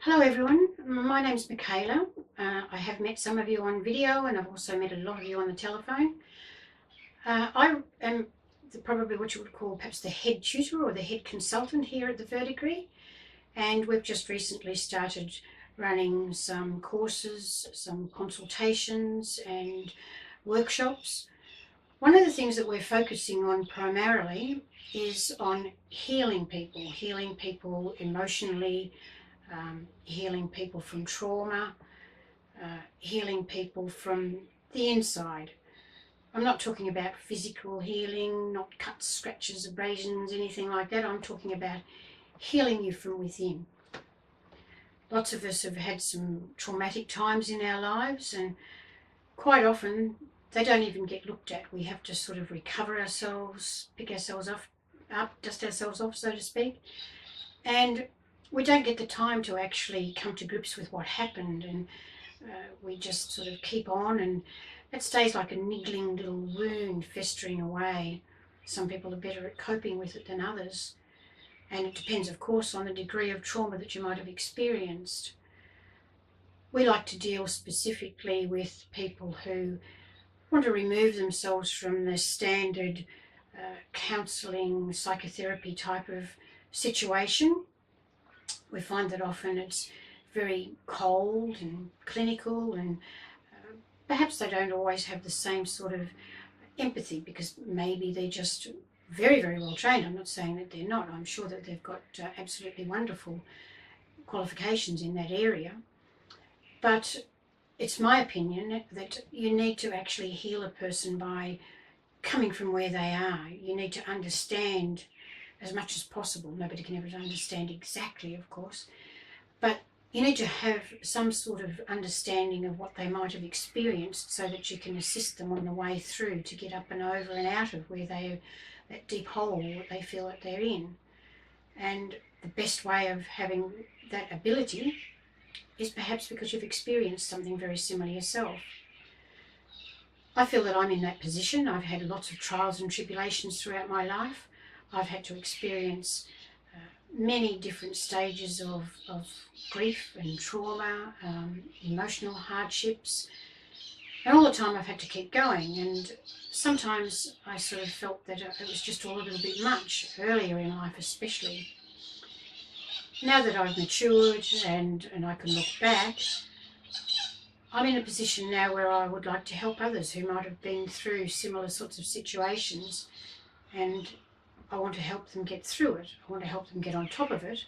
Hello everyone, my name's Michaela. I have met some of you on video and I've also met a lot of you on the telephone. I am probably what you would call perhaps the head tutor or the head consultant here at the Verdigris, and we've just recently started running some courses, some consultations and workshops. One of the things that we're focusing on primarily is on healing people emotionally, healing people from trauma, healing people from the inside. I'm not talking about physical healing, not cuts, scratches, abrasions, anything like that. I'm talking about healing you from within. Lots of us have had some traumatic times in our lives, and quite often they don't even get looked at. We have to sort of recover ourselves, pick ourselves up, dust ourselves off, so to speak. And we don't get the time to actually come to grips with what happened, and we just sort of keep on, and it stays like a niggling little wound festering away. Some people are better at coping with it than others, and it depends, of course, on the degree of trauma that you might have experienced. We like to deal specifically with people who want to remove themselves from the standard counselling, psychotherapy type of situation. We find that often it's very cold and clinical, and perhaps they don't always have the same sort of empathy because maybe they're just very, very well trained. I'm not saying that they're not. I'm sure that they've got absolutely wonderful qualifications in that area. But it's my opinion that you need to actually heal a person by coming from where they are. You need to understand as much as possible. Nobody can ever understand exactly, of course, but you need to have some sort of understanding of what they might have experienced so that you can assist them on the way through to get up and over and out of where that deep hole that they feel that they're in. And the best way of having that ability is perhaps because you've experienced something very similar yourself. I feel that I'm in that position. I've had lots of trials and tribulations throughout my life. I've had to experience many different stages of grief and trauma, emotional hardships, and all the time I've had to keep going. And sometimes I sort of felt that it was just all a little bit much, earlier in life especially. Now that I've matured and I can look back, I'm in a position now where I would like to help others who might have been through similar sorts of situations, and I want to help them get through it. I want to help them get on top of it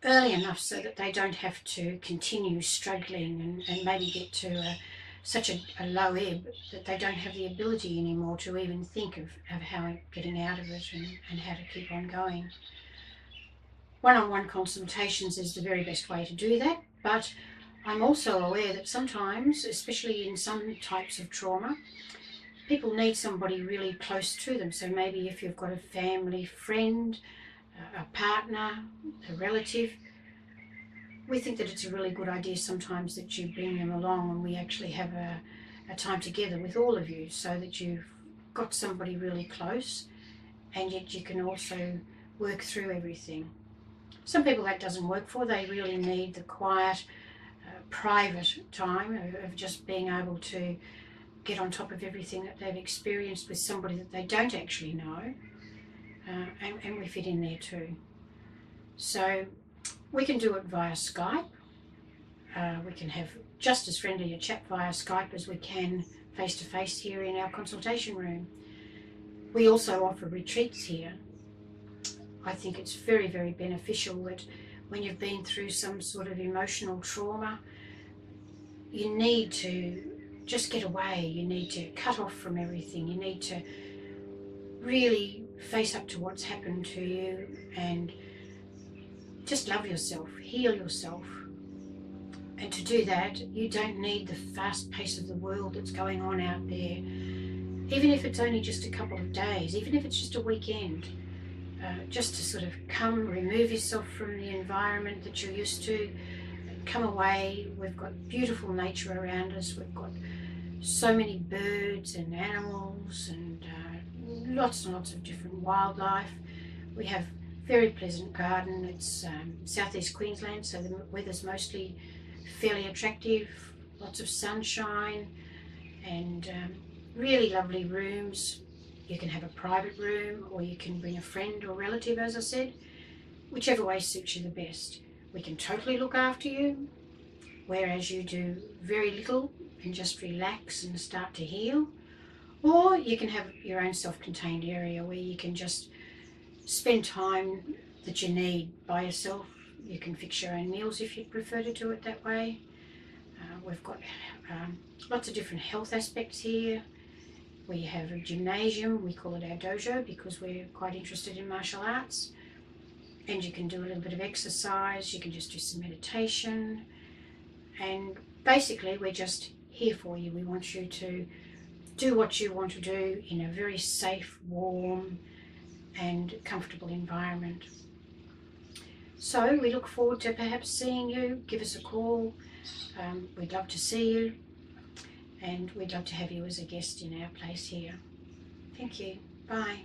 early enough so that they don't have to continue struggling and maybe get to such a low ebb that they don't have the ability anymore to even think of how getting out of it and how to keep on going. One-on-one consultations is the very best way to do that, but I'm also aware that sometimes, especially in some types of trauma, people need somebody really close to them. So maybe if you've got a family friend, a partner, a relative, we think that it's a really good idea sometimes that you bring them along and we actually have a time together with all of you so that you've got somebody really close and yet you can also work through everything. Some people that doesn't work for. They really need the quiet, private time of just being able to get on top of everything that they've experienced with somebody that they don't actually know, and we fit in there too. So we can do it via Skype. We can have just as friendly a chat via Skype as we can face-to-face here in our consultation room. We also offer retreats here. I think it's very, very beneficial that when you've been through some sort of emotional trauma, you need to just get away. You need to cut off from everything. You need to really face up to what's happened to you and just love yourself, heal yourself. And to do that, you don't need the fast pace of the world that's going on out there. Even if it's only just a couple of days, even if it's just a weekend, just to sort of come, remove yourself from the environment that you're used to, come away. We've got beautiful nature around us. We've got so many birds and animals and lots and lots of different wildlife. We have Very pleasant garden. It's southeast Queensland, so the weather's mostly fairly attractive, lots of sunshine, and really lovely rooms. You can have a private room, or you can bring a friend or relative, as I said, whichever way suits you the best. We can totally look after you, whereas you do very little and just relax and start to heal. Or you can have your own self-contained area where you can just spend time that you need by yourself. You can fix your own meals if you'd prefer to do it that way. We've got lots of different health aspects here. We have a gymnasium. We call it our dojo because we're quite interested in martial arts. And you can do a little bit of exercise. You can just do some meditation. And basically we're just here for you. We want you to do what you want to do in a very safe, warm and comfortable environment. So we look forward to perhaps seeing you. Give us a call. We'd love to see you, and we'd love to have you as a guest in our place here. Thank you. Bye.